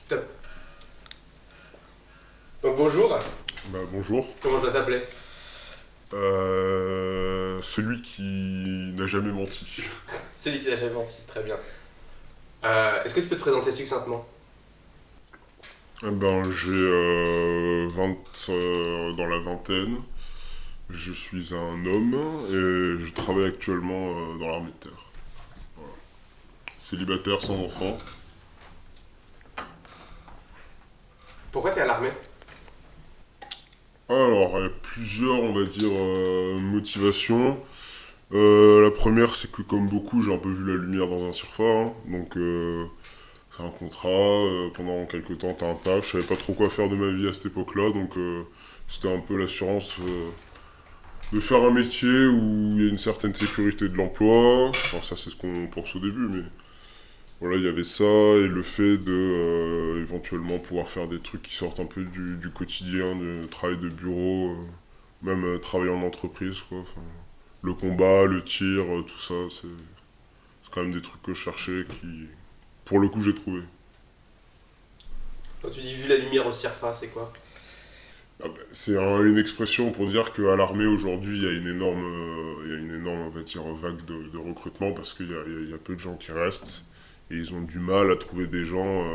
Top. Donc bonjour, Bonjour. comment je dois t'appeler? Celui qui n'a jamais menti. Celui qui n'a jamais menti, très bien. Est-ce que tu peux te présenter succinctement? J'ai dans la vingtaine. Je suis un homme et je travaille actuellement dans l'armée de terre. Voilà. Célibataire sans enfant. Pourquoi t'es à l'armée? Alors, il y a plusieurs, on va dire, motivations. La première, c'est que comme beaucoup, j'ai un peu vu la lumière dans un CIRFA, hein. Donc, c'est un contrat, pendant quelques temps t'as un taf, je savais pas trop quoi faire de ma vie à cette époque-là, donc c'était un peu l'assurance de faire un métier où il y a une certaine sécurité de l'emploi. Enfin, ça c'est ce qu'on pense au début, mais voilà, il y avait ça et le fait de éventuellement pouvoir faire des trucs qui sortent un peu du quotidien, du travail de bureau, même travailler en entreprise, quoi. Enfin, le combat, le tir, tout ça, c'est quand même des trucs que je cherchais qui, pour le coup, j'ai trouvé. Quand tu dis vu la lumière au CIRFA, c'est quoi? C'est une expression pour dire qu'à l'armée aujourd'hui, il y a une énorme, on va dire, vague de recrutement parce qu'il y a peu de gens qui restent et ils ont du mal à trouver des gens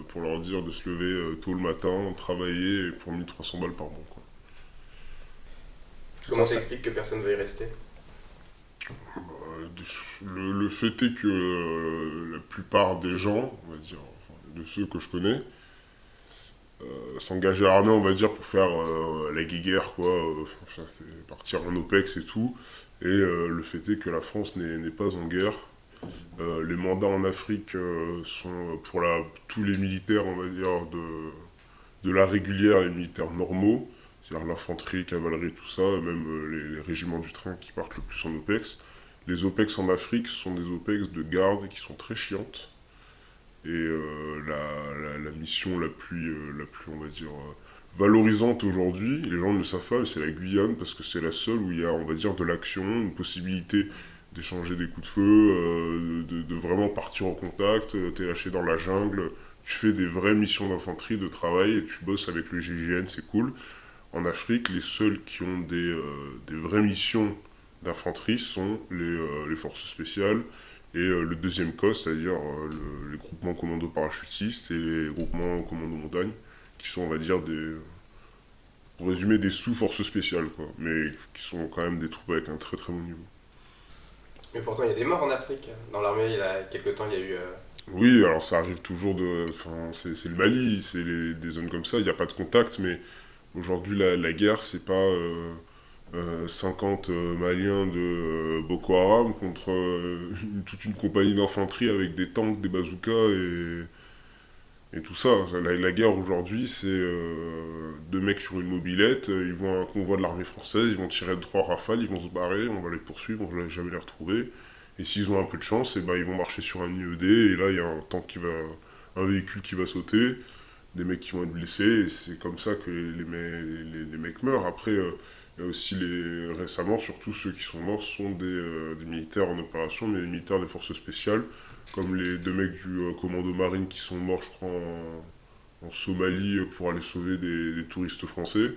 pour leur dire de se lever tôt le matin, travailler et pour 1300 balles par mois, quoi. Comment t'expliques que personne ne veut y rester? Le fait est que la plupart des gens, on va dire, enfin, de ceux que je connais, s'engager à l'armée, on va dire, pour faire la guéguerre, quoi. Enfin, c'est partir en OPEX et tout. Et le fait est que la France n'est pas en guerre. Les mandats en Afrique sont pour tous les militaires, on va dire, de la régulière, les militaires normaux, c'est-à-dire l'infanterie, cavalerie, tout ça, et même les régiments du train qui partent le plus en OPEX. Les OPEX en Afrique sont des OPEX de garde qui sont très chiantes. Et la mission la plus, on va dire, valorisante aujourd'hui, les gens ne le savent pas, mais c'est la Guyane, parce que c'est la seule où il y a, on va dire, de l'action, une possibilité d'échanger des coups de feu, de vraiment partir en contact, t'es lâché dans la jungle, tu fais des vraies missions d'infanterie, de travail, et tu bosses avec le GIGN, c'est cool. En Afrique, les seuls qui ont des vraies missions d'infanterie sont les forces spéciales et le deuxième COS, c'est-à-dire les groupements commando parachutistes et les groupements commando montagne, qui sont, on va dire, pour résumer, des sous-forces spéciales, quoi, mais qui sont quand même des troupes avec un très très bon niveau. Mais pourtant, il y a des morts en Afrique. Dans l'armée, il y a quelques temps, il y a eu. Oui, alors ça arrive toujours de. Enfin, c'est le Mali, des zones comme ça, il n'y a pas de contact, mais aujourd'hui, la guerre, c'est pas 50 Maliens de Boko Haram contre toute une compagnie d'infanterie avec des tanks, des bazookas et tout ça. La guerre aujourd'hui, c'est deux mecs sur une mobilette, ils vont à un convoi de l'armée française, ils vont tirer de trois rafales, ils vont se barrer, on va les poursuivre, on va jamais les retrouver. Et s'ils ont un peu de chance, et ben, ils vont marcher sur un IED, et là, il y a un véhicule qui va sauter, des mecs qui vont être blessés, et c'est comme ça que les mecs meurent. Après, il y a aussi récemment, surtout ceux qui sont morts sont des militaires en opération, mais des militaires des forces spéciales, comme les deux mecs du commando marine qui sont morts, je crois, en Somalie pour aller sauver des touristes français,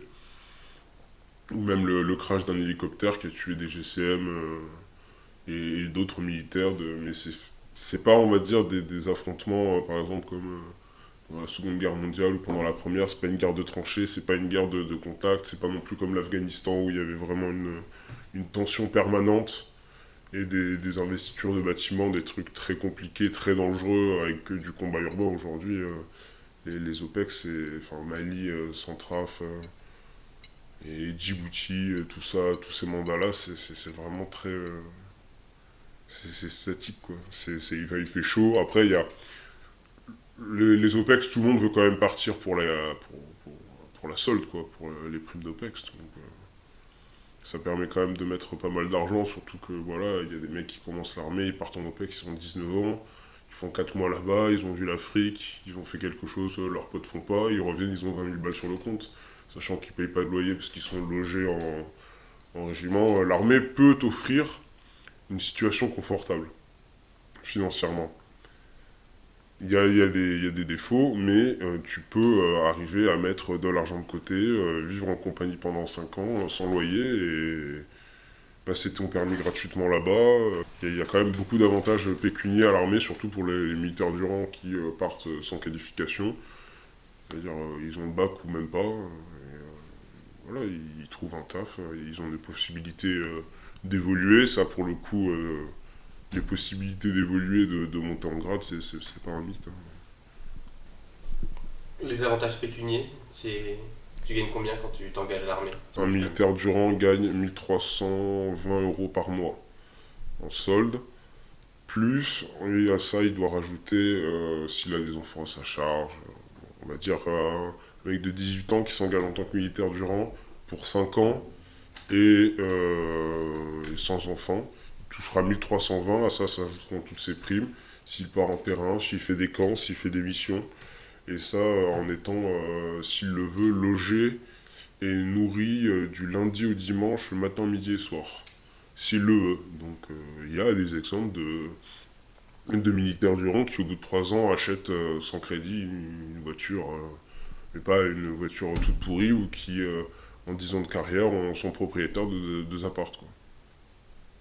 ou même le crash d'un hélicoptère qui a tué des GCM et d'autres militaires, mais c'est pas, on va dire, des affrontements, par exemple, comme dans la Seconde Guerre mondiale ou pendant la Première, c'est pas une guerre de tranchées, c'est pas une guerre de contact, c'est pas non plus comme l'Afghanistan où il y avait vraiment une tension permanente et des investitures de bâtiments, des trucs très compliqués, très dangereux avec du combat urbain aujourd'hui. Les OPEX, c'est enfin, Mali, Centraf et Djibouti, tout ça, tous ces mandats-là, c'est vraiment très. C'est statique, quoi. Il fait chaud. Après, il y a les OPEX, tout le monde veut quand même partir pour la solde, quoi, pour les primes d'OPEX. Donc, ça permet quand même de mettre pas mal d'argent, surtout que voilà, il y a des mecs qui commencent l'armée, ils partent en OPEX, ils ont 19 ans, ils font 4 mois là-bas, ils ont vu l'Afrique, ils ont fait quelque chose, leurs potes font pas, ils reviennent, ils ont 20 000 balles sur le compte, sachant qu'ils payent pas de loyer parce qu'ils sont logés en régiment. L'armée peut offrir une situation confortable, financièrement. il y a des défauts, mais tu peux arriver à mettre de l'argent de côté, vivre en compagnie pendant 5 ans sans loyer et passer ton permis gratuitement là-bas. Il y a quand même beaucoup d'avantages pécuniaires à l'armée, surtout pour les militaires du rang qui partent sans qualification. C'est-à-dire ils ont le bac ou même pas. Voilà, ils trouvent un taf, ils ont des possibilités d'évoluer. Ça, pour le coup, les possibilités d'évoluer, de monter en grade, c'est pas un mythe, hein. Les avantages pécuniers, c'est... Tu gagnes combien quand tu t'engages à l'armée? Un militaire du rang gagne 1320 € par mois en solde. Plus, et à ça, il doit rajouter, s'il a des enfants à sa charge, on va dire un mec de 18 ans qui s'engage en tant que militaire du rang pour 5 ans et sans enfant, il touchera 1320, à ça s'ajouteront toutes ses primes, s'il part en terrain, s'il fait des camps, s'il fait des missions, et ça en étant, s'il le veut, logé et nourri du lundi au dimanche, le matin, midi et soir, s'il le veut. Donc il y a des exemples de militaires du rang qui, au bout de 3 ans, achètent sans crédit une voiture, mais pas une voiture toute pourrie, ou qui, en 10 ans de carrière, sont propriétaires de 2 apparts, quoi.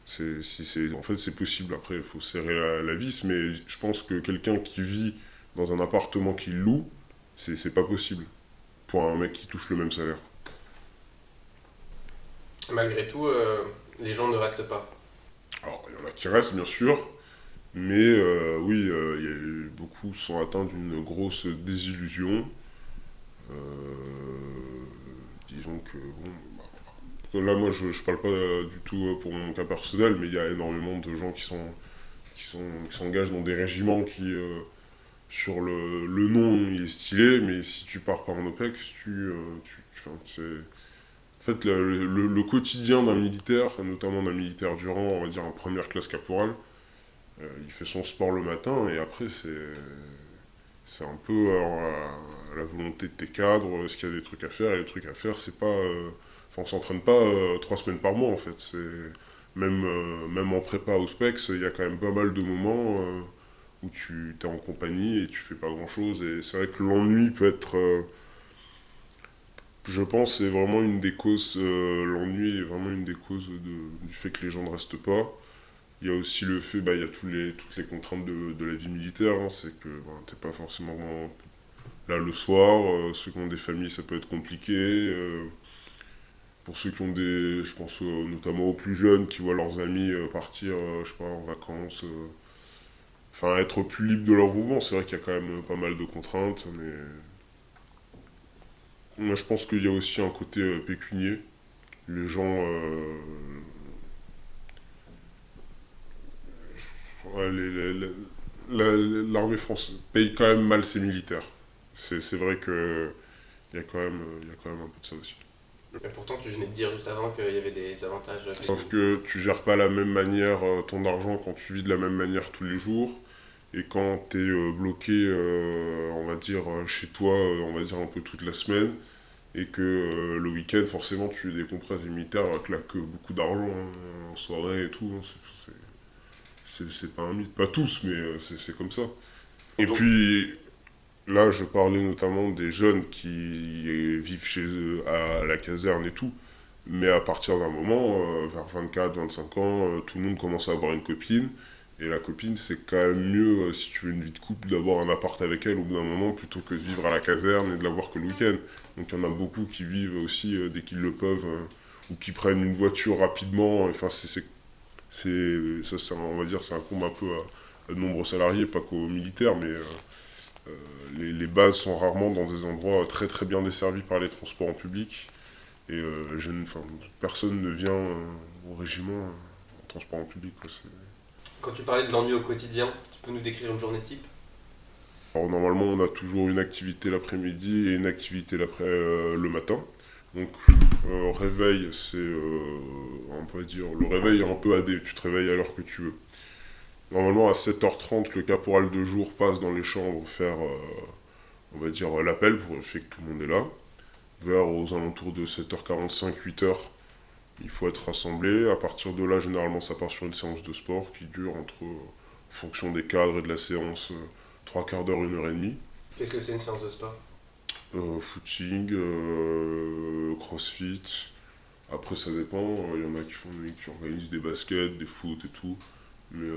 En fait, c'est possible. Après, il faut serrer la vis, mais je pense que quelqu'un qui vit dans un appartement qu'il loue, c'est pas possible pour un mec qui touche le même salaire. Malgré tout, les gens ne restent pas. Alors, il y en a qui restent, bien sûr, mais oui, beaucoup sont atteints d'une grosse désillusion. Euh, disons que, bon, là, moi, je parle pas du tout pour mon cas personnel, mais il y a énormément de gens qui s'engagent dans des régiments qui, sur le nom, il est stylé, mais si tu pars pas en OPEX, enfin, en fait, le quotidien d'un militaire, notamment d'un militaire du rang, on va dire en première classe caporal, il fait son sport le matin et après, c'est un peu à la volonté de tes cadres. Est-ce qu'il y a des trucs à faire? Et les trucs à faire, c'est pas. Enfin, on s'entraîne pas 3 semaines par mois en fait. Même en prépa au SPEX, il y a quand même pas mal de moments où tu es en compagnie et tu fais pas grand chose. Et c'est vrai que l'ennui peut être. Je pense c'est vraiment une des causes. L'ennui est vraiment une des causes du fait que les gens ne restent pas. Il y a aussi le fait, il y a toutes les contraintes de la vie militaire, hein. C'est que t'es pas forcément là le soir. Ceux qui ont des familles, ça peut être compliqué. Pour ceux qui ont je pense notamment aux plus jeunes qui voient leurs amis partir, je sais pas, en vacances. Enfin, être plus libre de leur mouvement. C'est vrai qu'il y a quand même pas mal de contraintes, mais moi je pense qu'il y a aussi un côté pécunier. Les gens, ouais, l'armée française paye quand même mal ses militaires. C'est vrai que il y a quand même un peu de ça aussi. Et pourtant, tu venais de dire juste avant qu'il y avait des avantages Sauf pécuniaires. que tu gères pas la même manière ton argent quand tu vis de la même manière tous les jours. Et quand t'es bloqué, on va dire, chez toi, on va dire un peu toute la semaine, et que le week-end, forcément, tu décompresses. Les militaires claquent beaucoup d'argent, hein, en soirée et tout, hein. C'est pas un mythe. Pas tous, mais c'est comme ça. Et Donc, puis, là, je parlais notamment des jeunes qui vivent chez eux à la caserne et tout. Mais à partir d'un moment, vers 24, 25 ans, tout le monde commence à avoir une copine. Et la copine, c'est quand même mieux, si tu veux une vie de couple, d'avoir un appart avec elle au bout d'un moment plutôt que de vivre à la caserne et de la voir que le week-end. Donc il y en a beaucoup qui vivent aussi dès qu'ils le peuvent, ou qui prennent une voiture rapidement. Enfin, on va dire, c'est un comble un peu à de nombreux salariés, pas qu'aux militaires, mais les bases sont rarement dans des endroits très très bien desservis par les transports en public. Et enfin, personne ne vient au régiment en transport en public, quoi. quand tu parlais de l'ennui au quotidien, tu peux nous décrire une journée type? Alors normalement on a toujours une activité l'après-midi et une activité le matin. Donc réveil, on va dire, le réveil est un peu AD, tu te réveilles à l'heure que tu veux. Normalement à 7h30 le caporal de jour passe dans les chambres faire, on va dire, l'appel pour vérifier que tout le monde est là. Vers aux alentours de 7h45, 8h, il faut être rassemblé. À partir de là, généralement, ça part sur une séance de sport qui dure en fonction des cadres et de la séance, trois quarts d'heure, 1 heure et demie. Qu'est-ce que c'est une séance de sport? Footing, crossfit. Après, ça dépend. Il y en a qui organisent des baskets, des foot et tout. Mais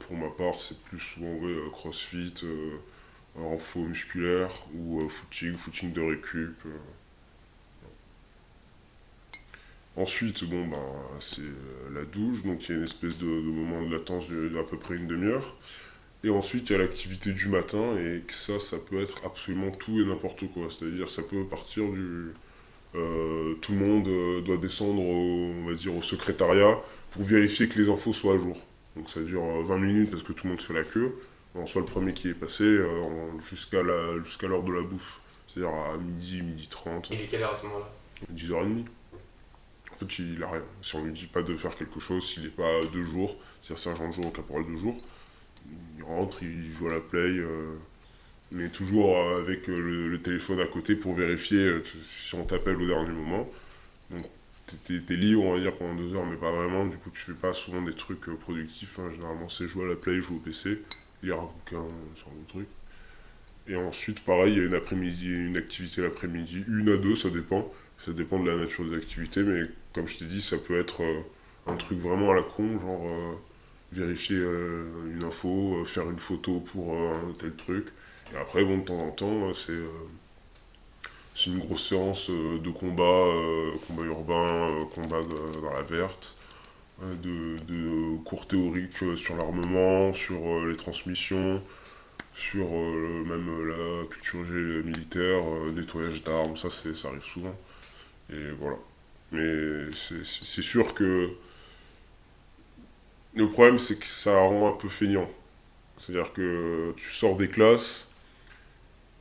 pour ma part, c'est plus souvent ouais, crossfit, renfo musculaire ou footing de récup. Ensuite, bon, ben, c'est la douche, donc il y a une espèce de moment de latence d'à peu près une demi-heure. Et ensuite, il y a l'activité du matin, et que ça peut être absolument tout et n'importe quoi. C'est-à-dire, ça peut partir du... tout le monde doit descendre, on va dire, au secrétariat pour vérifier que les infos soient à jour. Donc ça dure 20 minutes parce que tout le monde fait la queue. On soit le premier qui est passé jusqu'à l'heure de la bouffe. C'est-à-dire à midi, midi 30, Il est quelle heure à ce moment-là? 10h30. En fait, il a rien. Si on lui dit pas de faire quelque chose, s'il n'est pas 2 jours, c'est-à-dire sergent de jour ou caporal 2 jours, il rentre, il joue à la play, mais toujours avec le téléphone à côté pour vérifier si on t'appelle au dernier moment. Donc t'es libre, on va dire, pendant 2 heures, mais pas vraiment. Du coup, tu fais pas souvent des trucs productifs. Hein. Généralement, c'est jouer à la play, jouer au PC, lire un bouquin, ce genre de truc. Et ensuite, pareil, il y a une activité l'après-midi, une à deux, ça dépend. Ça dépend de la nature des activités, mais comme je t'ai dit, ça peut être un truc vraiment à la con, genre vérifier une info, faire une photo pour un tel truc. Et après, bon, de temps en temps, c'est une grosse séance de combat urbain, combat dans la verte, de cours théoriques sur l'armement, sur les transmissions, sur même la culture militaire, nettoyage d'armes, ça arrive souvent. Et voilà. Mais c'est sûr que le problème, c'est que ça rend un peu feignant. C'est-à-dire que tu sors des classes,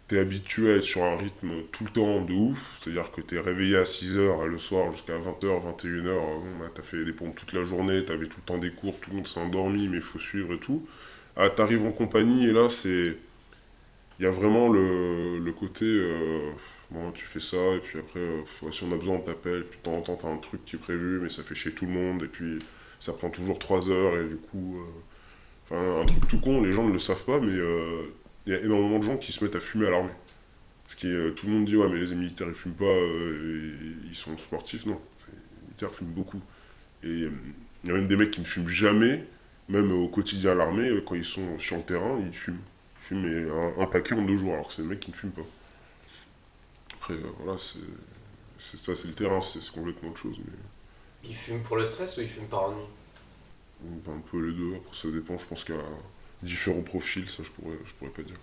t'es habitué à être sur un rythme tout le temps de ouf, c'est-à-dire que t'es réveillé à 6h le soir jusqu'à 20h, 21h, bon, bah, t'as fait des pompes toute la journée, t'avais tout le temps des cours, tout le monde s'est endormi, mais il faut suivre et tout. Ah, t'arrives en compagnie et là, c'est... Il y a vraiment le côté... bon, tu fais ça, et puis après, si on a besoin, on t'appelle, puis de temps en temps, t'as un truc qui est prévu, mais ça fait chier tout le monde, et puis ça prend toujours 3 heures, et du coup... Enfin, un truc tout con, les gens ne le savent pas, mais il y a énormément de gens qui se mettent à fumer à l'armée. Parce que tout le monde dit, ouais, mais les militaires, ils fument pas, ils sont sportifs. Non, les militaires fument beaucoup. Et il y a même des mecs qui ne fument jamais, même au quotidien à l'armée, quand ils sont sur le terrain, ils fument. Ils fument mais un paquet en 2 jours, alors que c'est des mecs qui ne fument pas. Après, voilà, c'est ça, c'est le terrain, c'est complètement autre chose. Mais Il fume pour le stress ou il fume par ennui? un peu les deux, après ça dépend, je pense qu'il y a différents profils, ça je pourrais pas dire.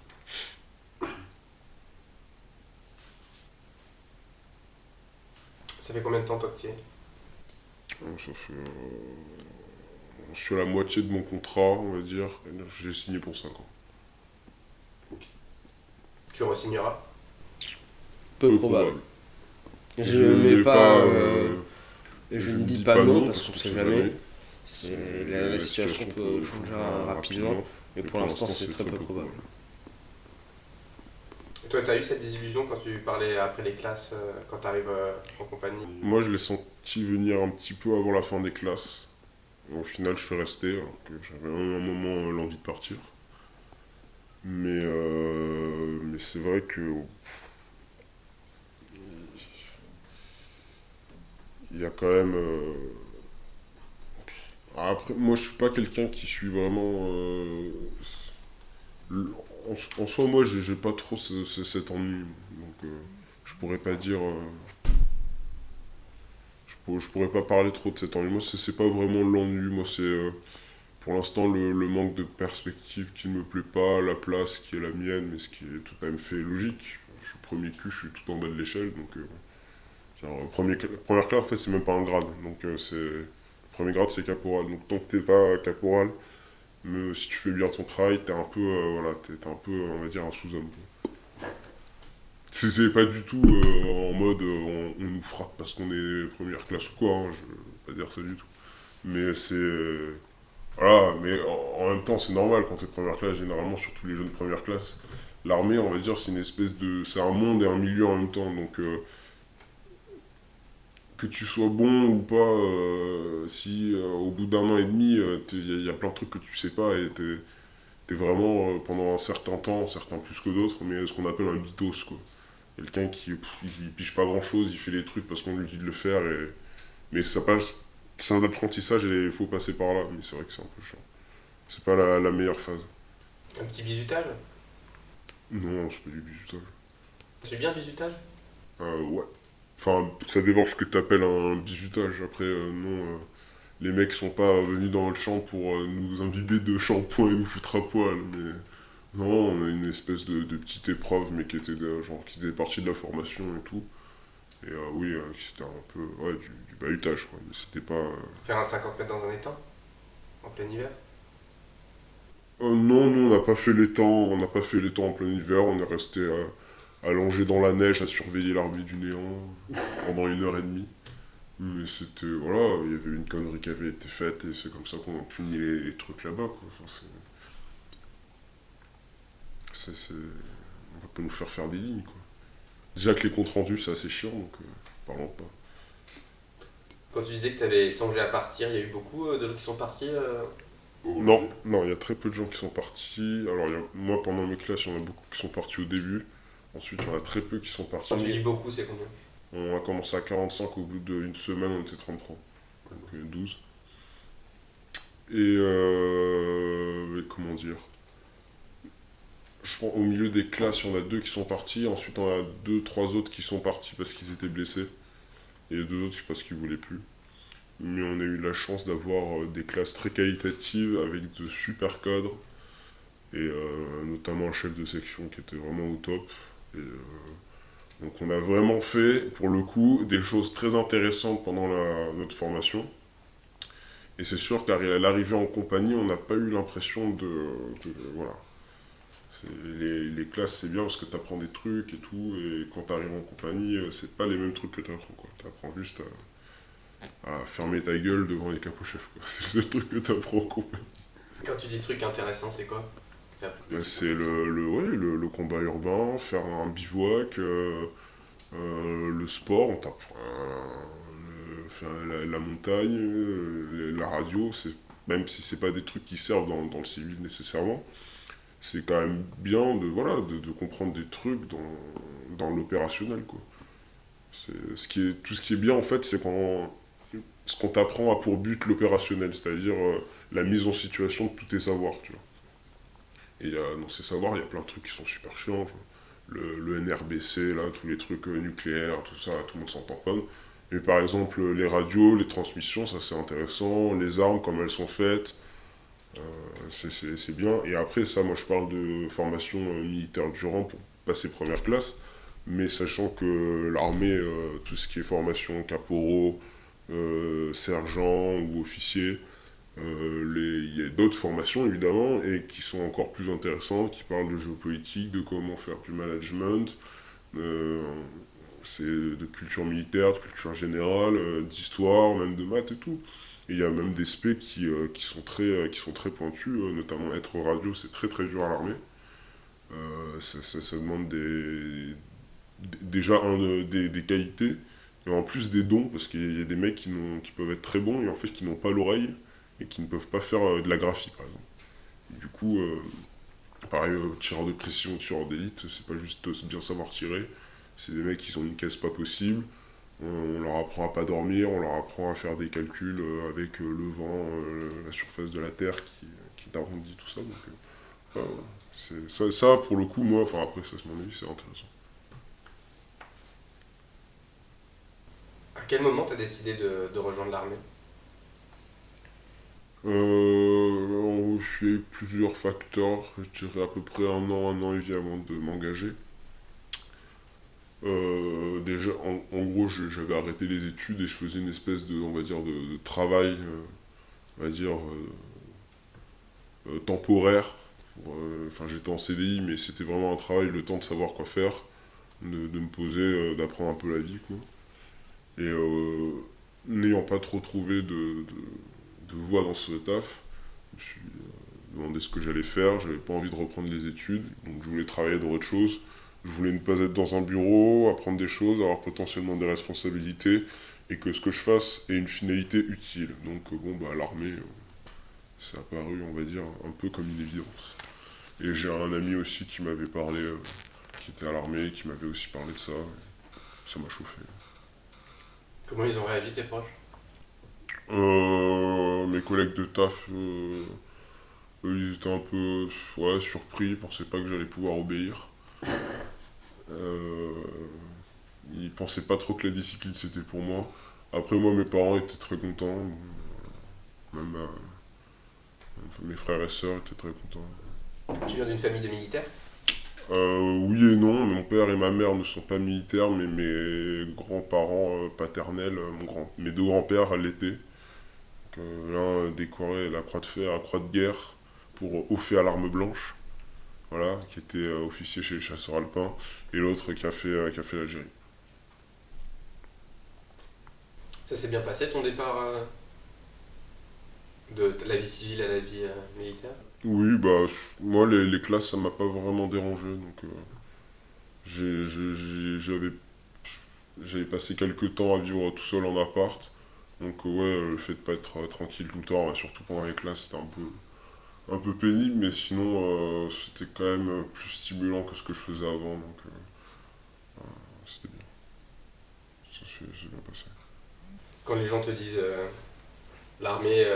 Ça fait combien de temps toi que tu y es? Ça fait. Je suis à la moitié de mon contrat, on va dire. J'ai signé pour 5 ans. Tu re-signeras? Peu probable. Je n'ai mets pas. je Je ne ne dis dis pas pas non non, parce qu'on sait jamais. La situation peut changer rapidement, rapidement. mais pour l'instant c'est très peu probable. Et toi, t'as eu cette désillusion quand tu parlais après les classes, quand t'arrives en compagnie? Moi, je l'ai senti venir un petit peu avant la fin des classes. Au final, je suis resté, alors que j'avais un moment l'envie de partir. Mais c'est vrai que il y a quand même. Après, moi, je suis pas quelqu'un qui suis vraiment. En soi, moi, j'ai pas trop cet ennui. Donc, je pourrais pas dire. Je pourrais pas parler trop de cet ennui. Moi, c'est pas vraiment l'ennui. Moi, c'est pour l'instant le manque de perspective qui ne me plaît pas, la place qui est la mienne, mais ce qui est tout à même fait logique. Je suis premier cul, je suis tout en bas de l'échelle. Donc, première classe, en fait, c'est même pas un grade. Donc, premier grade, c'est caporal. Donc, tant que t'es pas caporal, mais si tu fais bien ton travail, t'es un peu, voilà, t'es un peu, on va dire, un sous-homme. C'est pas du tout en mode on nous frappe parce qu'on est première classe ou quoi, hein, je veux pas dire ça du tout. Mais c'est. Voilà, mais en même temps, c'est normal quand t'es première classe, généralement, surtout les jeunes de première classe. L'armée, on va dire, c'est une espèce de. C'est un monde et un milieu en même temps, donc. Que tu sois bon ou pas, si au bout d'1 an et demi, il y a plein de trucs que tu sais pas et t'es t'es vraiment, pendant un certain temps, certains plus que d'autres, mais ce qu'on appelle un bitos, quoi. Quelqu'un qui il pige pas grand-chose, il fait les trucs parce qu'on lui dit de le faire, mais ça passe... C'est un apprentissage et il faut passer par là, mais c'est vrai que c'est un peu chiant. C'est pas la meilleure phase. Un petit bizutage? Non, c'est pas du bizutage. C'est bien bizutage? Ouais. Enfin, ça dépend ce que t'appelles un bizutage. Après, non, les mecs sont pas venus dans le champ pour nous imbiber de shampoing et nous foutre à poil, mais... Non, on a une espèce de petite épreuve, mais qui était genre, qui faisait partie de la formation et tout. Et oui, c'était un peu, ouais, du bahutage, quoi. Mais c'était pas... Faire un 50 mètres dans un étang? En plein hiver? Non, nous, on n'a pas fait les temps, on n'a pas fait les temps en plein hiver, on est resté allongé dans la neige à surveiller l'armée du néant pendant 1 heure et demie. Mais c'était, voilà, il y avait une connerie qui avait été faite et c'est comme ça qu'on a puni les trucs là-bas, quoi. Enfin, on va pas nous faire des lignes, quoi. Déjà que les comptes rendus, c'est assez chiant, donc parlons pas. Quand tu disais que tu avais songé à partir, il y a eu beaucoup de gens qui sont partis Non, non, il y a très peu de gens qui sont partis. Alors, moi, pendant mes classes, il y en a beaucoup qui sont partis au début. Ensuite, il y en a très peu qui sont partis. Quand tu dis beaucoup, c'est combien? On a commencé à 45, au bout d'une semaine, on était 33. Donc 12. Et comment dire? Je pense au milieu des classes, il y en a 2 qui sont partis. Ensuite, on a 2, 3 autres qui sont partis parce qu'ils étaient blessés. Et 2 autres parce qu'ils voulaient plus. Mais on a eu la chance d'avoir des classes très qualitatives avec de super cadres. Et notamment un chef de section qui était vraiment au top. Et, donc on a vraiment fait, pour le coup, des choses très intéressantes pendant notre formation. Et c'est sûr qu'à l'arrivée en compagnie, on n'a pas eu l'impression voilà. Les classes, c'est bien parce que tu apprends des trucs et tout, et quand tu arrives en compagnie, c'est pas les mêmes trucs que tu apprends, quoi. Tu apprends juste à fermer ta gueule devant les capochefs, quoi. C'est le truc que tu apprends en compagnie. Quand tu dis truc intéressant, c'est quoi? C'est le combat urbain, faire un bivouac, le sport, on t'apprend faire la montagne, la radio, même si c'est pas des trucs qui servent dans le civil nécessairement, c'est quand même bien de comprendre des trucs dans l'opérationnel, quoi. Tout ce qui est bien, en fait, c'est ce qu'on t'apprend a pour but l'opérationnel, c'est-à-dire la mise en situation de tous tes savoirs, tu vois. Et dans ces savoirs, il y a plein de trucs qui sont super chiants, genre le NRBC, là, tous les trucs nucléaires, tout ça, tout le monde s'en tamponne. Mais par exemple, les radios, les transmissions, ça c'est intéressant, les armes, comme elles sont faites, c'est bien. Et après, ça, moi je parle de formation militaire durant pour passer première classe, mais sachant que l'armée, tout ce qui est formation caporaux, sergent ou officier, il y a d'autres formations évidemment et qui sont encore plus intéressantes, qui parlent de géopolitique, de comment faire du management, euh, c'est de culture militaire, de culture générale, d'histoire, même de maths et tout. Et il y a même des spé qui sont très pointus, notamment être radio, c'est très très dur à l'armée. Ça demande déjà des qualités, et en plus des dons, parce qu'il y a des mecs qui peuvent être très bons et en fait qui n'ont pas l'oreille et qui ne peuvent pas faire de la graphie par exemple. Et du coup, pareil, tireur de précision, tireur d'élite, c'est pas juste bien savoir tirer, c'est des mecs qui ont une caisse pas possible, on leur apprend à pas dormir, on leur apprend à faire des calculs avec le vent, la surface de la Terre qui t'arrondit tout ça, donc ça pour le coup, moi, enfin après ça c'est mon avis, c'est intéressant. À quel moment t'as décidé de rejoindre l'armée? Il y a eu plusieurs facteurs, je dirais à peu près un an et demi avant de m'engager. Déjà, en gros, j'avais arrêté les études et je faisais une espèce de, on va dire, de travail, on va dire, temporaire. Enfin, j'étais en CDI, mais c'était vraiment un travail, le temps de savoir quoi faire, de me poser, d'apprendre un peu la vie, quoi. Et n'ayant pas trop trouvé de voie dans ce taf, je me suis demandé ce que j'allais faire, j'avais pas envie de reprendre les études, donc je voulais travailler dans autre chose. Je voulais ne pas être dans un bureau, apprendre des choses, avoir potentiellement des responsabilités, et que ce que je fasse ait une finalité utile. Donc bon, bah l'armée, c'est apparu, on va dire, un peu comme une évidence. Et j'ai un ami aussi qui m'avait parlé, qui était à l'armée, qui m'avait aussi parlé de ça. Ça m'a chauffé. Comment ils ont réagi, tes proches? Mes collègues de taf, eux, ils étaient un peu ouais, surpris, ils pensaient pas que j'allais pouvoir obéir. Euh, Ils pensaient pas trop que la discipline c'était pour moi. Après, moi, mes parents étaient très contents. Même mes frères et sœurs étaient très contents. Tu viens d'une famille de militaires? Oui et non, mon père et ma mère ne sont pas militaires, mais mes grands-parents paternels, mes deux grands-pères l'étaient. L'un décoré la croix de fer, la croix de guerre pour au fait à l'arme blanche, voilà, qui était officier chez les chasseurs alpins, et l'autre qui a fait l'Algérie. Ça s'est bien passé ton départ de la vie civile à la vie militaire? Oui, bah, moi, les classes, ça m'a pas vraiment dérangé, donc j'avais passé quelques temps à vivre tout seul en appart, donc ouais, le fait de pas être tranquille tout le temps, surtout pendant les classes, c'était un peu pénible, mais sinon, c'était quand même plus stimulant que ce que je faisais avant, donc c'était bien. Ça s'est bien passé. Quand les gens te disent l'armée,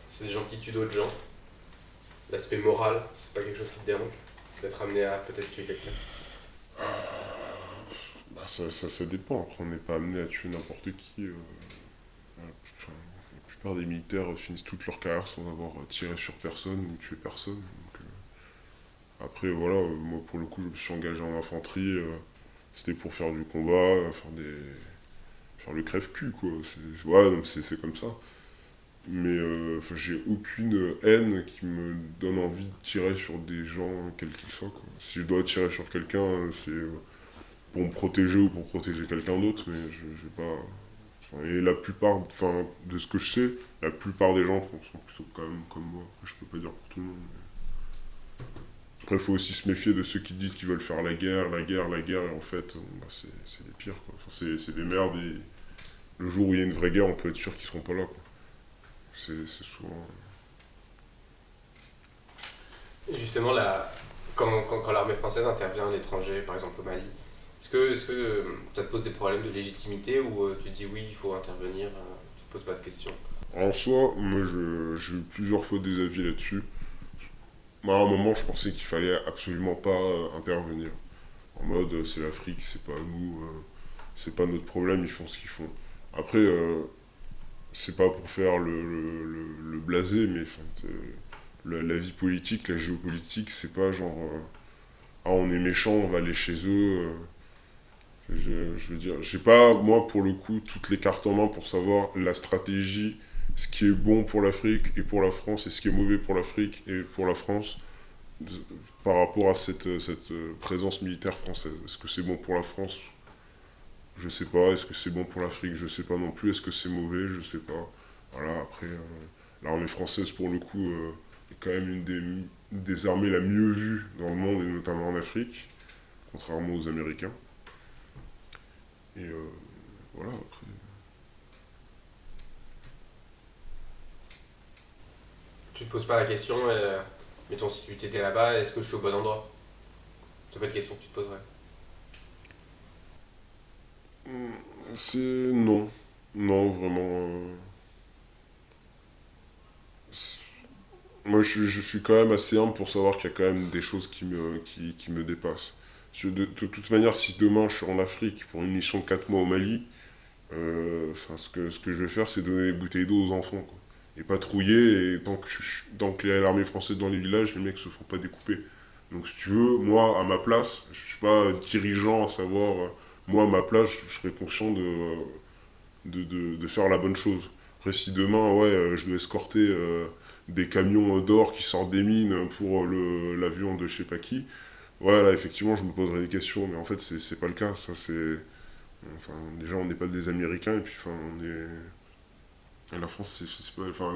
c'est des gens qui tuent d'autres gens, l'aspect moral, c'est pas quelque chose qui te dérange? D'être amené à peut-être tuer quelqu'un? Bah, ça dépend, après on n'est pas amené à tuer n'importe qui. Enfin, la plupart des militaires finissent toute leur carrière sans avoir tiré sur personne ou tué personne. Donc, après voilà, moi pour le coup je me suis engagé en infanterie, c'était pour faire du combat, faire le crève-cul quoi. Ouais, non, c'est comme ça. Mais enfin, j'ai aucune haine qui me donne envie de tirer sur des gens, quels qu'ils soient, quoi. Si je dois tirer sur quelqu'un, c'est pour me protéger ou pour protéger quelqu'un d'autre, mais je vais pas. Enfin, et la plupart, enfin, de ce que je sais, la plupart des gens sont plutôt quand même comme moi. Je peux pas dire pour tout le monde. Après, il faut aussi se méfier de ceux qui disent qu'ils veulent faire la guerre, et en fait, bah, c'est les pires, quoi. Enfin, c'est des merdes, et le jour où il y a une vraie guerre, on peut être sûr qu'ils seront pas là, quoi. C'est souvent. Et justement, quand l'armée française intervient à l'étranger, par exemple au Mali, est-ce que ça te pose des problèmes de légitimité ou tu te dis oui, il faut intervenir, tu te poses pas de questions? En soi, moi, j'ai eu plusieurs fois des avis là-dessus. Moi, à un moment, je pensais qu'il fallait absolument pas intervenir. En mode, c'est l'Afrique, c'est pas nous, c'est pas notre problème, ils font ce qu'ils font. Après, c'est pas pour faire le blasé, mais enfin, la vie politique, la géopolitique, c'est pas genre, ah, on est méchant, on va aller chez eux. Je veux dire, j'ai pas, moi, pour le coup, toutes les cartes en main pour savoir la stratégie, ce qui est bon pour l'Afrique et pour la France, et ce qui est mauvais pour l'Afrique et pour la France, de- par rapport à cette présence militaire française. Est-ce que c'est bon pour la France? Je sais pas. Est-ce que c'est bon pour l'Afrique? Je sais pas non plus. Est-ce que c'est mauvais? Je sais pas. Voilà, après, l'armée française, pour le coup, est quand même une des armées la mieux vue dans le monde, et notamment en Afrique, contrairement aux Américains. Et voilà, après. Tu te poses pas la question, mettons si tu étais là-bas, est-ce que je suis au bon endroit? C'est pas une question que tu te poserais. C'est. Non. Non, vraiment. C'est- Moi, je suis quand même assez humble pour savoir qu'il y a quand même des choses qui me dépassent. De toute manière, si demain je suis en Afrique pour une mission de 4 mois au Mali, enfin, ce que je vais faire, c'est donner des bouteilles d'eau aux enfants, quoi. Et patrouiller, et tant qu'il y a l'armée française dans les villages, les mecs se font pas découper. Donc, si tu veux, moi, à ma place, je suis pas dirigeant à savoir. Moi, à ma place, je serais conscient de faire la bonne chose. Après, si demain, ouais, je dois escorter des camions d'or qui sortent des mines pour l'avion de je sais pas qui, ouais, là, effectivement, je me poserais des questions, mais en fait, c'est pas le cas. Ça, c'est. Enfin, déjà, on n'est pas des Américains, et puis, enfin, on est. Et la France, c'est pas. Enfin,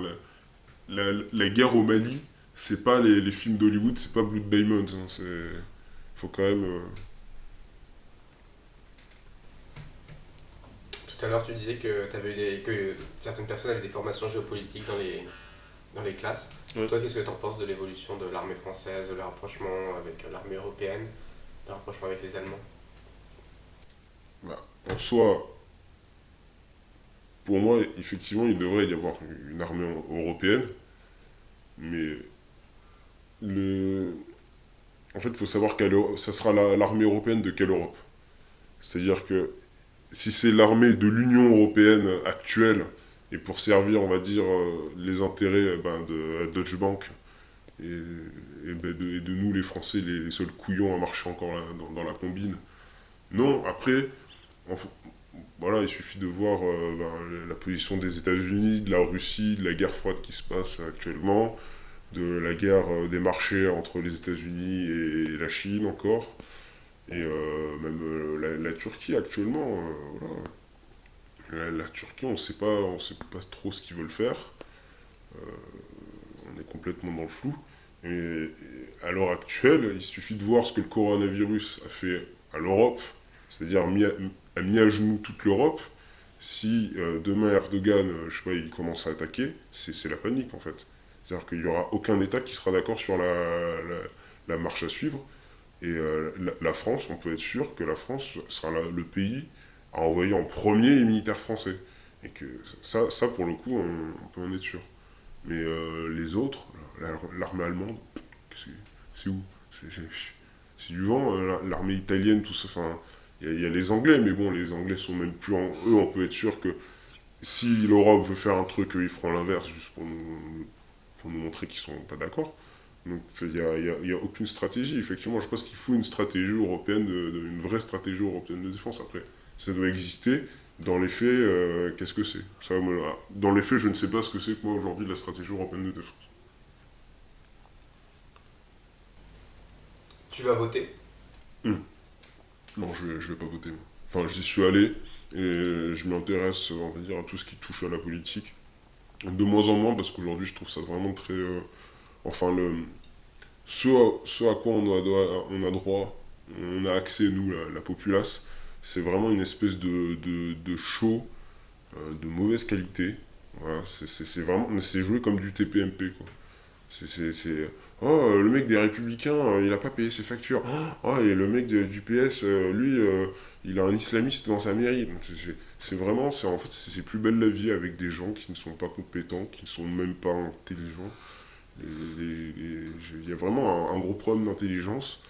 la guerre au Mali, c'est pas les films d'Hollywood, c'est pas Blood Diamond. Hein, faut quand même. Tout à l'heure, tu disais que, que certaines personnes avaient des formations géopolitiques dans dans les classes. Ouais. Toi, qu'est-ce que tu en penses de l'évolution de l'armée française, de le rapprochement avec l'armée européenne, le rapprochement avec les Allemands? Bah, en soi, pour moi, effectivement, il devrait y avoir une armée européenne, mais le... en fait, il faut savoir ça sera l'armée européenne de quelle Europe? C'est-à-dire que si c'est l'armée de l'Union européenne actuelle, et pour servir, on va dire, les intérêts de Deutsche Bank, et de nous, les Français, les seuls couillons à marcher encore là, dans la combine. Non, après, en f- voilà, il suffit de voir la position des États-Unis, de la Russie, de la guerre froide qui se passe actuellement, de la guerre des marchés entre les États-Unis et la Chine encore, et même la Turquie actuellement. Voilà. La Turquie, on sait pas trop ce qu'ils veulent faire. On est complètement dans le flou. Et à l'heure actuelle, il suffit de voir ce que le coronavirus a fait à l'Europe, c'est-à-dire a mis à genoux toute l'Europe. Si demain Erdogan, je sais pas, il commence à attaquer, c'est la panique en fait. C'est-à-dire qu'il n'y aura aucun État qui sera d'accord sur la marche à suivre. Et la France, on peut être sûr que la France sera le pays à envoyer en premier les militaires français. Et que ça pour le coup, on peut en être sûr. Mais les autres, l'armée allemande, c'est c'est où? C'est du vent, l'armée italienne, tout ça. Enfin, il y a les Anglais, mais bon, les Anglais sont même plus en. Eux, on peut être sûr que si l'Europe veut faire un truc, ils feront l'inverse, juste pour nous montrer qu'ils sont pas d'accord. Donc il y a aucune stratégie. Effectivement, je pense qu'il faut une stratégie européenne, une vraie stratégie européenne de défense. Après, ça doit exister. Dans les faits, qu'est-ce que c'est ça, moi, dans les faits, je ne sais pas ce que c'est que moi aujourd'hui la stratégie européenne de défense. Tu vas voter? Non, je vais pas voter. Moi. Enfin, j'y suis allé et je m'intéresse, on va dire, à tout ce qui touche à la politique. De moins en moins, parce qu'aujourd'hui, je trouve ça vraiment très. Enfin, ce à quoi on a droit, on a accès, nous, la populace, c'est vraiment une espèce de show de mauvaise qualité. Voilà, c'est vraiment. C'est joué comme du TPMP, quoi. Oh, le mec des Républicains, il a pas payé ses factures. Oh, et le mec du PS, lui, il a un islamiste dans sa mairie. Donc c'est vraiment, en fait, c'est plus belle la vie avec des gens qui ne sont pas compétents, qui ne sont même pas intelligents. Il y a vraiment un gros problème d'intelligence.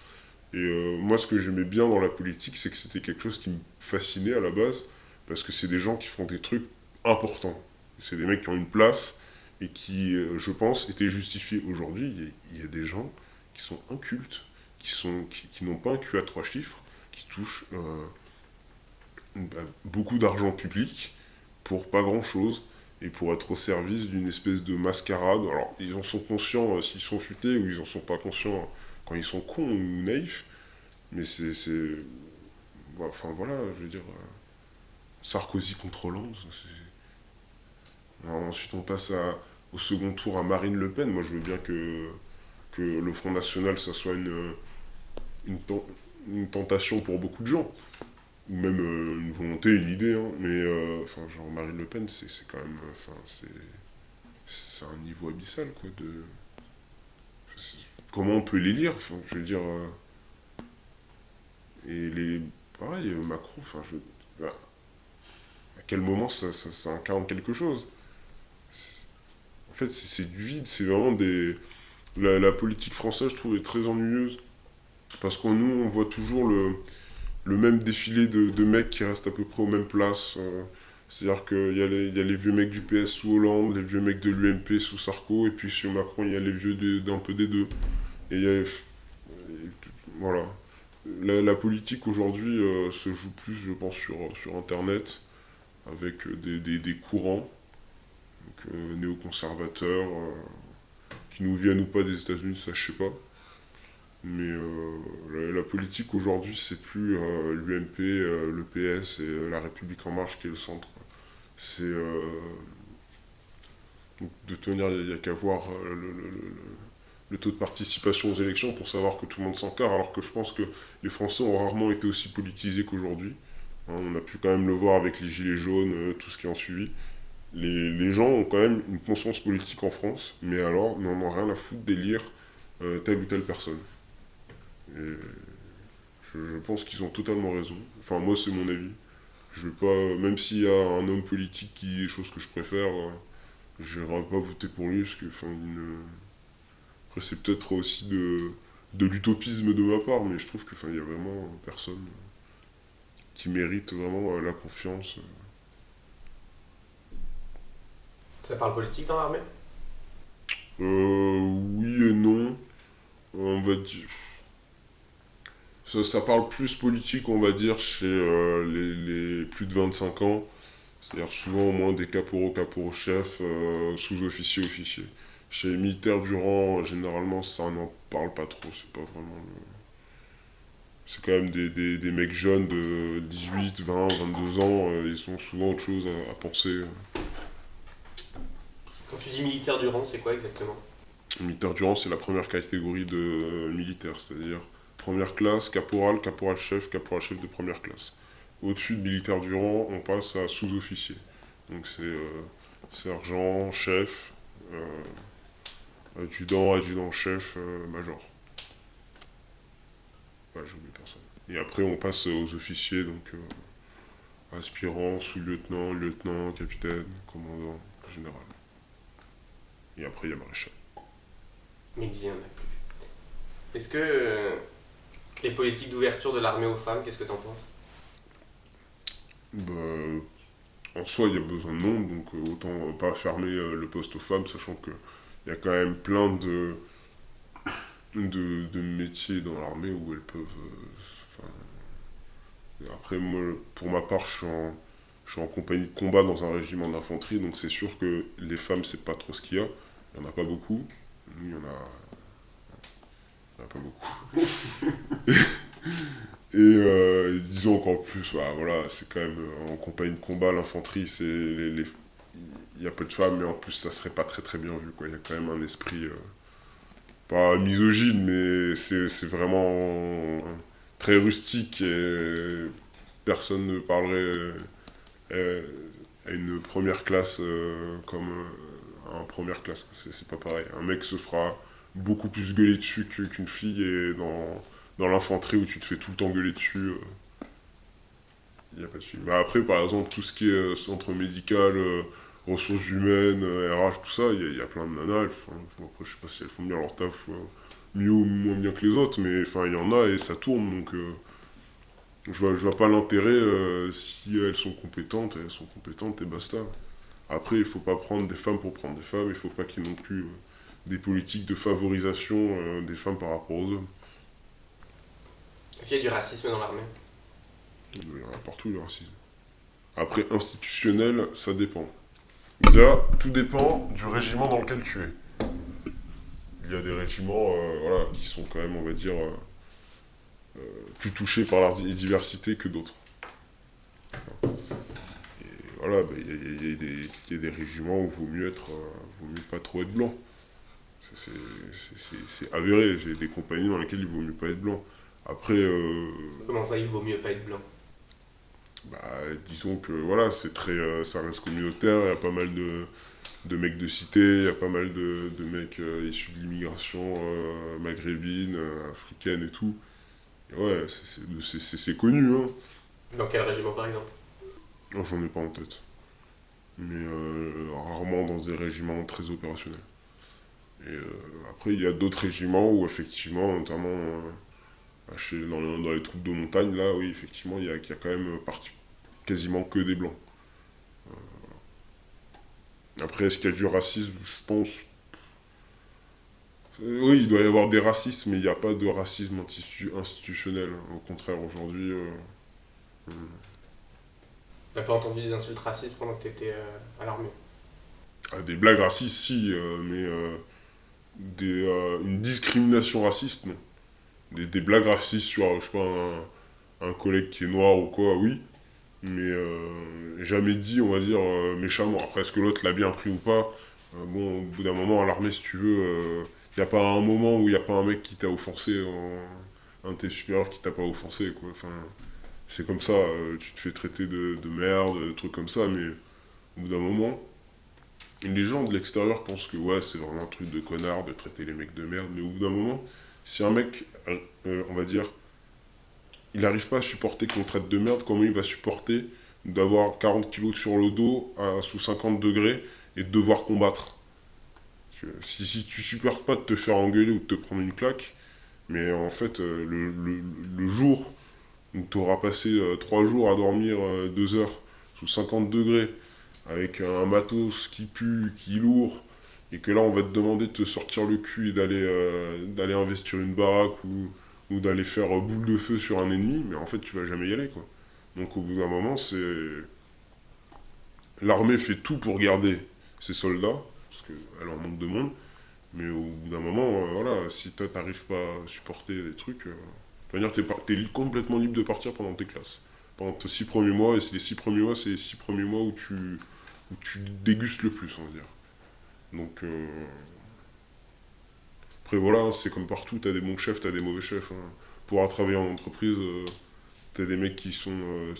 Et moi, ce que j'aimais bien dans la politique, c'est que c'était quelque chose qui me fascinait à la base, parce que c'est des gens qui font des trucs importants. C'est des mecs qui ont une place et qui, je pense, étaient justifiés. Aujourd'hui, il y a des gens qui sont incultes, qui n'ont pas un cul à trois chiffres, qui touchent beaucoup d'argent public pour pas grand-chose et pour être au service d'une espèce de mascarade. Alors, ils en sont conscients s'ils sont futés ou ils en sont pas conscients quand ils sont cons ou naïfs, mais enfin voilà, je veux dire, Sarkozy contre Hollande, ensuite on passe au second tour à Marine Le Pen. Moi je veux bien que le Front National ça soit une, ten- une tentation pour beaucoup de gens, ou même une volonté, une idée, hein. Mais enfin genre Marine Le Pen c'est quand même, enfin c'est un niveau abyssal quoi comment on peut les lire, enfin, je veux dire, et pareil, Macron, enfin, bah, à quel moment ça incarne quelque chose? En fait, c'est du vide, c'est vraiment la politique française, je trouve, est très ennuyeuse, parce que nous, on voit toujours le même défilé de mecs qui restent à peu près aux mêmes places. C'est-à-dire qu'il y a les vieux mecs du PS sous Hollande, les vieux mecs de l'UMP sous Sarko, et puis sur Macron, il y a les vieux d'un peu des deux. Et voilà. La politique aujourd'hui se joue plus, je pense, sur Internet, avec des courants donc, néoconservateurs qui nous viennent ou pas des États-Unis, ça je sais pas. Mais la politique aujourd'hui, c'est plus l'UMP, le PS et la République En Marche qui est le centre. C'est. Donc, de toute manière, il n'y a qu'à voir le taux de participation aux élections pour savoir que tout le monde s'encarre, alors que je pense que les Français ont rarement été aussi politisés qu'aujourd'hui. Hein, on a pu quand même le voir avec les gilets jaunes, tout ce qui en suivi. les gens ont quand même une conscience politique en France, mais alors n'en ont rien à foutre d'élire telle ou telle personne. Et je pense qu'ils ont totalement raison. Enfin, moi, c'est mon avis. Je vais pas, même s'il y a un homme politique qui dit des choses que je préfère, je n'irai pas voter pour lui, parce que, enfin, après, c'est peut-être aussi de l'utopisme de ma part, mais je trouve que, enfin, il y a vraiment personne qui mérite vraiment la confiance. Ça parle politique dans l'armée? Oui et non. On va dire. Ça parle plus politique, on va dire, chez les plus de 25 ans. C'est-à-dire souvent au moins des caporaux-chefs, sous-officiers, officiers. Chez les militaires du rang, généralement, ça n'en parle pas trop. C'est pas vraiment le... C'est quand même des mecs jeunes de 18, 20, 22 ans. Ils ont souvent autre chose à penser. Quand tu dis militaire du rang, c'est quoi exactement? Militaire du rang, c'est la première catégorie de militaire. C'est-à-dire première classe, caporal-chef de première classe. Au-dessus de militaire du rang, on passe à sous-officier. Donc c'est sergent, chef, adjudant-chef, major. Ouais, j'ai oublié personne. Et après, on passe aux officiers, donc aspirant, sous-lieutenant, lieutenant, capitaine, commandant, général. Et après, il y a maréchal. Midi, il n'y en a plus. Est-ce que les politiques d'ouverture de l'armée aux femmes, qu'est-ce que t'en penses? Bah, en soi, il y a besoin de monde, donc autant pas fermer le poste aux femmes, sachant qu'il y a quand même plein de métiers dans l'armée où elles peuvent. Après, moi, pour ma part, je suis en compagnie de combat dans un régiment d'infanterie, donc c'est sûr que les femmes, c'est pas trop ce qu'il y a. Il n'y en a pas beaucoup. Nous, il y en a pas beaucoup. Et disons encore plus, bah, voilà, c'est quand même en compagnie de combat, l'infanterie, il y a peu de femmes, mais en plus, ça serait pas très très bien vu, quoi. Il y a quand même un esprit, pas misogyne, mais c'est vraiment très rustique et personne ne parlerait euh, à une première classe comme en première classe. C'est pas pareil. Un mec se fera beaucoup plus gueuler dessus qu'une fille, et dans l'infanterie où tu te fais tout le temps gueuler dessus, il n'y a pas de fille. Mais après, par exemple, tout ce qui est centre médical, ressources humaines, RH, tout ça, il y a plein de nanas. Après, je sais pas si elles font bien leur taf mieux ou moins bien que les autres, mais enfin, il y en a et ça tourne, donc je vois pas l'intérêt. Si elles sont compétentes et basta. Après, il faut pas prendre des femmes pour prendre des femmes, il faut pas qu'il y ait non plus des politiques de favorisation des femmes par rapport aux hommes. Est-ce qu'il y a du racisme dans l'armée? Il y en a partout le racisme. Après, institutionnel, ça dépend. Déjà, tout dépend du régiment dans lequel tu es. Il y a des régiments voilà, qui sont quand même, on va dire, plus touchés par la diversité que d'autres. Et voilà, bah, il y a des régiments où il vaut mieux pas trop être blanc. C'est avéré. J'ai des compagnies dans lesquelles il vaut mieux pas être blanc. Après, Comment ça, il vaut mieux pas être blanc? bah, disons que voilà, ça reste communautaire. Il y a pas mal de mecs de cité, il y a pas mal de mecs issus de l'immigration maghrébine, africaine et tout. Et ouais, c'est connu, hein. Dans quel régiment par exemple? Oh, j'en ai pas en tête. Mais rarement dans des régiments très opérationnels. Et après, il y a d'autres régiments où effectivement, notamment dans les troupes de montagne, là, oui, effectivement, il y a quand même quasiment que des blancs. Après, est-ce qu'il y a du racisme? Je pense. Oui, il doit y avoir des racismes, mais il n'y a pas de racisme institutionnel. Au contraire, aujourd'hui, T'as pas entendu des insultes racistes pendant que t'étais à l'armée? des blagues racistes, si, mais une discrimination raciste, non. Des blagues racistes sur, je sais pas, un collègue qui est noir ou quoi, oui, mais jamais dit, on va dire, méchamment. Après, est-ce que l'autre l'a bien pris ou pas? Bon, au bout d'un moment, à l'armée, si tu veux, il n'y a pas un moment où il n'y a pas un mec qui t'a offensé, un de tes supérieurs qui t'a pas offensé, quoi. Enfin, c'est comme ça, tu te fais traiter de merde, de trucs comme ça, mais au bout d'un moment, les gens de l'extérieur pensent que ouais, c'est vraiment un truc de connard de traiter les mecs de merde, mais au bout d'un moment, si un mec, on va dire, il n'arrive pas à supporter qu'on le traite de merde, comment il va supporter d'avoir 40 kilos sur le dos sous 50 degrés et de devoir combattre? Si tu supportes pas de te faire engueuler ou de te prendre une claque, mais en fait, le jour où tu auras passé 3 jours à dormir 2 heures sous 50 degrés, avec un matos qui pue, qui est lourd, et que là on va te demander de te sortir le cul et d'aller investir une baraque ou d'aller faire boule de feu sur un ennemi, mais en fait tu vas jamais y aller quoi. Donc au bout d'un moment, l'armée fait tout pour garder ses soldats, parce qu'elle en manque de monde, mais au bout d'un moment, voilà, si toi t'arrives pas à supporter des trucs, t'es complètement libre de partir pendant tes classes. Pendant tes 6 premiers mois, et les 6 premiers mois, c'est les 6 premiers mois où tu dégustes le plus, on va dire. Donc, après voilà, hein, c'est comme partout, t'as des bons chefs, t'as des mauvais chefs. Hein. Pour travailler en entreprise, t'as des mecs qui sont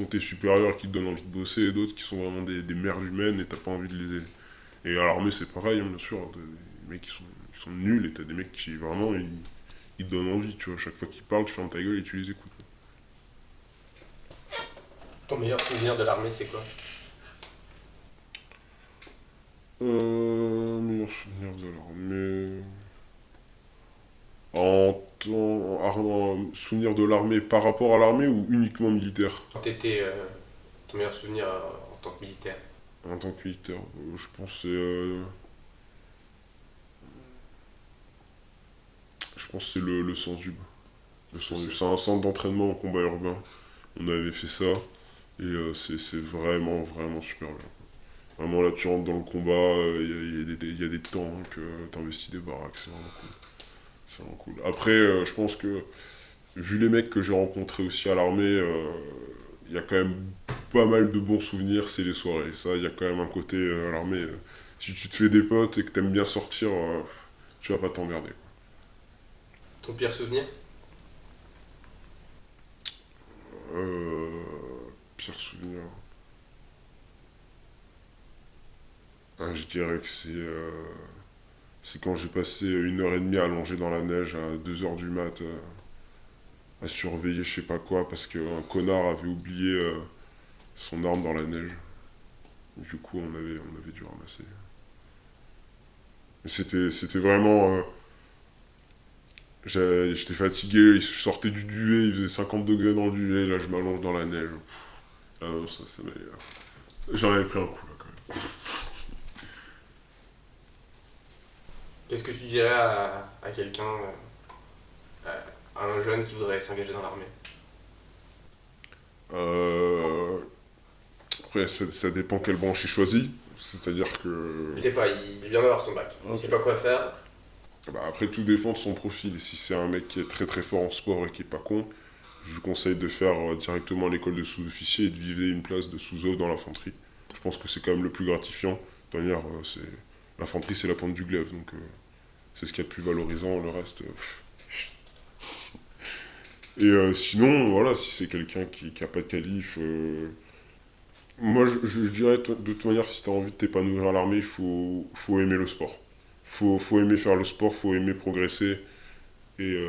tes supérieurs, qui te donnent envie de bosser, et d'autres qui sont vraiment des merdes humaines et t'as pas envie de les aider. Et à l'armée, c'est pareil, hein, bien sûr. T'as des mecs qui sont nuls et t'as des mecs qui vraiment, ils te donnent envie, tu vois. Chaque fois qu'ils parlent, tu fermes ta gueule et tu les écoutes. Ton meilleur souvenir de l'armée, c'est quoi? Meilleur souvenir de l'armée. Souvenir de l'armée par rapport à l'armée ou uniquement militaire? Quand t'étais. Ton meilleur souvenir en tant que militaire? En tant que militaire, je pense que c'est le Sanzub. Le Sanzub, c'est un centre d'entraînement en combat urbain. On avait fait ça et c'est vraiment, vraiment super bien. Vraiment là tu rentres dans le combat, il y a des tanks, t'investis des baraques, c'est vraiment cool. C'est vraiment cool. Après, je pense que vu les mecs que j'ai rencontrés aussi à l'armée, il y a quand même pas mal de bons souvenirs, c'est les soirées. Ça, il y a quand même un côté à l'armée. Si tu te fais des potes et que t'aimes bien sortir, tu vas pas t'emmerder. Ton pire souvenir? Euh, Pire souvenir. Ah, je dirais que c'est quand j'ai passé 1 heure et demie allongé dans la neige à 2 heures du mat à surveiller je sais pas quoi parce qu'un connard avait oublié son arme dans la neige. Du coup, on avait dû ramasser. Mais c'était vraiment. J'étais fatigué, je sortais du duvet, il faisait 50 degrés dans le duvet, là je m'allonge dans la neige. Ah non, ça m'avait. J'en avais pris un coup là quand même. Qu'est-ce que tu dirais à quelqu'un, à un jeune qui voudrait s'engager dans l'armée? Après, ça dépend quelle branche il choisit. C'est-à-dire que. Il sait pas, il vient d'avoir son bac. Il sait pas quoi faire. Bah, après, tout dépend de son profil. Si c'est un mec qui est très très fort en sport et qui est pas con, je lui conseille de faire directement l'école de sous-officier et de viser une place de sous-off dans l'infanterie. Je pense que c'est quand même le plus gratifiant. D'ailleurs, l'infanterie, c'est la pointe du glaive, donc c'est ce qu'il y a de plus valorisant. Le reste. Et sinon, voilà, si c'est quelqu'un qui a pas de qualif. Moi, je dirais, de toute manière, si tu as envie de t'épanouir à l'armée, il faut aimer le sport. Faut aimer faire le sport, faut aimer progresser. Et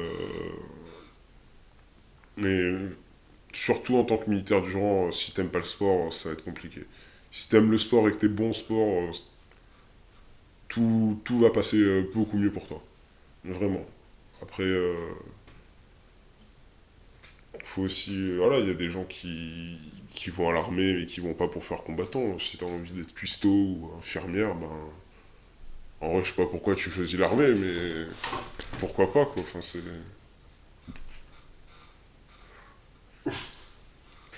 surtout en tant que militaire du rang, si t'aimes pas le sport, ça va être compliqué. Si t'aimes le sport et que t'es bon au sport, tout va passer beaucoup mieux pour toi. Vraiment. Après, faut aussi. Voilà, il y a des gens qui vont à l'armée mais qui vont pas pour faire combattant. Si t'as envie d'être cuistot ou infirmière, ben. En vrai, je sais pas pourquoi tu choisis l'armée, mais pourquoi pas, quoi. Enfin, c'est. Enfin,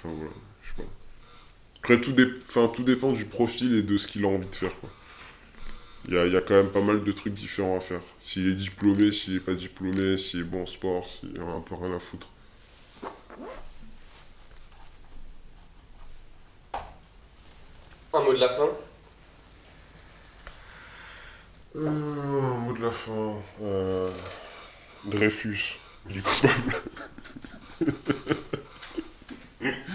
voilà, je sais pas. Après, tout dépend du profil et de ce qu'il a envie de faire, quoi. Il y a quand même pas mal de trucs différents à faire. S'il est diplômé, s'il est pas diplômé, s'il est bon en sport, s'il en a un peu rien à foutre. Un mot de la fin? Mot de la fin. Dreyfus, il est coupable.